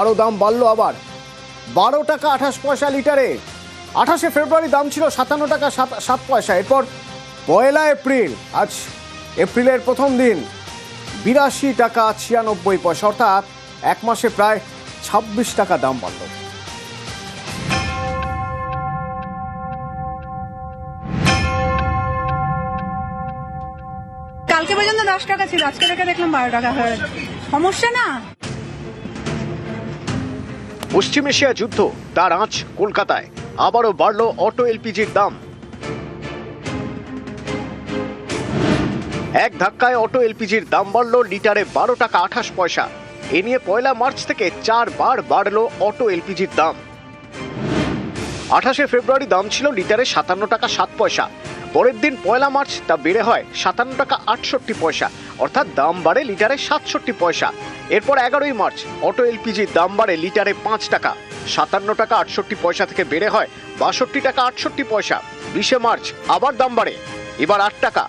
আরও দাম বাড়লো আবার 12 টাকা 28 পয়সা লিটারে। 28শে ফেব্রুয়ারি দাম ছিল 57 টাকা 7 পয়সা। এরপর 1 এপ্রিল, আজ এপ্রিলের প্রথম দিন 82 টাকা 96 পয়সা, অর্থাৎ এক মাসে প্রায় 26 টাকা দাম বাড়ল। কালকে পর্যন্ত 10 টাকা ছিল, আজকে থেকে দেখলাম 12 টাকা হয়ে গেছে। সমস্যা না। পশ্চিম এশিয়া যুদ্ধ, তার আঁচ কলকাতায়। আবারও বাড়ল অটো এলপিজির দাম। এক ধাক্কায় অটো এলপিজির দাম বাড়ল লিটারে 12 টাকা 28 পয়সা। এ নিয়ে 1 মার্চ থেকে 4 বার বাড়ল অটো এলপিজির দাম। 28শে ফেব্রুয়ারি দাম ছিল লিটারে 57 টাকা 7 পয়সা। পরের দিন 1 মার্চ তা বেড়ে হয় 57 টাকা 68 পয়সা, অর্থাৎ দাম বাড়ে লিটারে 67 পয়সা। এরপর 11ই মার্চ অটো এলপিজির দাম বাড়ে লিটারে 5 টাকা, 57 টাকা 68 পয়সা থেকে বেড়ে হয় 62 টাকা 68 পয়সা। 20শে মার্চ আবার দাম বাড়ে, এবার 8 টাকা,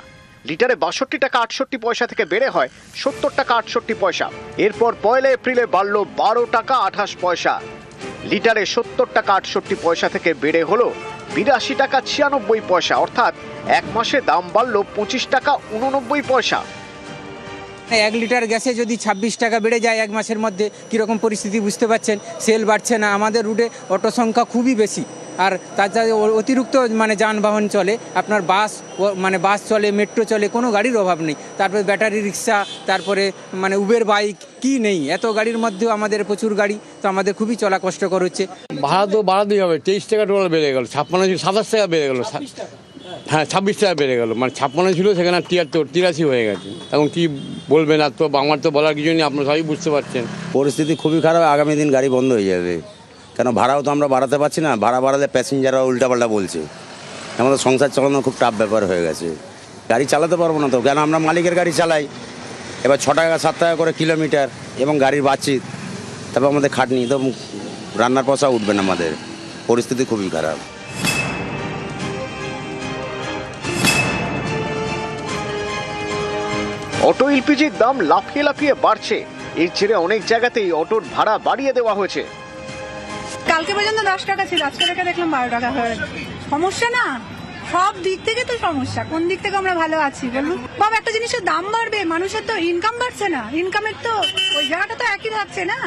লিটারে 62 টাকা 68 পয়সা থেকে বেড়ে হয় 70 টাকা 68 পয়সা। এরপর 1 এপ্রিলে বাড়ল 12 টাকা 28 পয়সা, লিটারে 70 টাকা 68 পয়সা থেকে বেড়ে হলো 82 টাকা 96 পয়সা, অর্থাৎ এক মাসে দাম বাড়ল 25 টাকা 89 পয়সা। 1 লিটার গ্যাসে যদি 26 টাকা বেড়ে যায় এক মাসের মধ্যে, কীরকম পরিস্থিতি বুঝতে পারছেন। সেল বাড়ছে না, আমাদের রুটে অটো সংখ্যা খুবই বেশি, আর তাছাড়া অতিরিক্ত যানবাহন চলে, আপনার বাস চলে, মেট্রো চলে, কোনো গাড়ির অভাব নেই। তারপরে ব্যাটারি রিক্সা, তারপরে উবের বাইক, কি নেই। এত গাড়ির মধ্যেও আমাদের প্রচুর গাড়ি, তো আমাদের খুবই চলা কষ্টকর হচ্ছে। ভাড়া তো বাড়াতেই হবে, 23 টাকা টোটাল বেড়ে গেল, 56 ছিল 27 টাকা বেড়ে গেল, হ্যাঁ 26 টাকা বেড়ে গেল, 56 ছিল সেখানে 73 83 হয়ে গেছে। এখন কি বলবেন, আর তো আমার তো বলার কিছু নেই, আপনারা সবই বুঝতে পারছেন। পরিস্থিতি খুবই খারাপ, আগামী দিন গাড়ি বন্ধ হয়ে যাবে, কেন ভাড়াও তো আমরা বাড়াতে পারছি না। ভাড়া বাড়ালে প্যাসেঞ্জাররা উল্টাপাল্টা বলছে, আমাদের সংসার চালানো খুব টাফ ব্যাপার হয়ে গেছে। গাড়ি চালাতে পারবো না তো, কেন আমরা মালিকের গাড়ি চালাই, এবার 6 টাকা 7 টাকা করে কিলোমিটার, এবং গাড়ির বাচ্চিত, তারপর আমাদের খাটনি, তো রান্নার পয়সা উঠবে না, আমাদের পরিস্থিতি খুবই খারাপ। অটো এলপিজির দাম লাফিয়ে লাফিয়ে বাড়ছে। এর জেরে অনেক জায়গাতেই অটোর ভাড়া বাড়িয়ে দেওয়া হয়েছে। কালকে পর্যন্ত 10 টাকা ছিল, আজকে থেকে দেখলাম 12 টাকা হয়ে গেছে। সমস্যা না। সব দিক থেকে তো সমস্যা, কোন দিক থেকে আমরা ভালো আছি বলুন বাবা। একটা জিনিসের দাম বাড়বে, মানুষের তো ইনকাম বাড়ছে না, ইনকামের তো ওই জায়গাটা তো একই থাকছে না,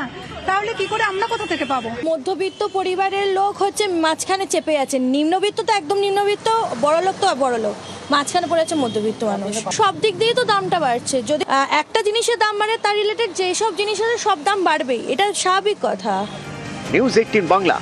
তাহলে কি করে আমরা কোথা থেকে পাবো? মধ্যবিত্ত পরিবারের লোক হচ্ছে মাঝখানে চেপে আছে, নিম্নবিত্ত তো একদম নিম্নবিত্ত, বড় লোক তো বড় লোক, মাঝখানে পড়ে আছে মধ্যবিত্ত মানুষ। সব দিক দিয়ে তো দামটা বাড়ছে। যদি একটা জিনিসের দাম বাড়ে, তার রিলেটেড যেসব জিনিস আছে সব দাম বাড়বেই, এটা স্বাভাবিক কথা। নিউজ 18 বাংলা।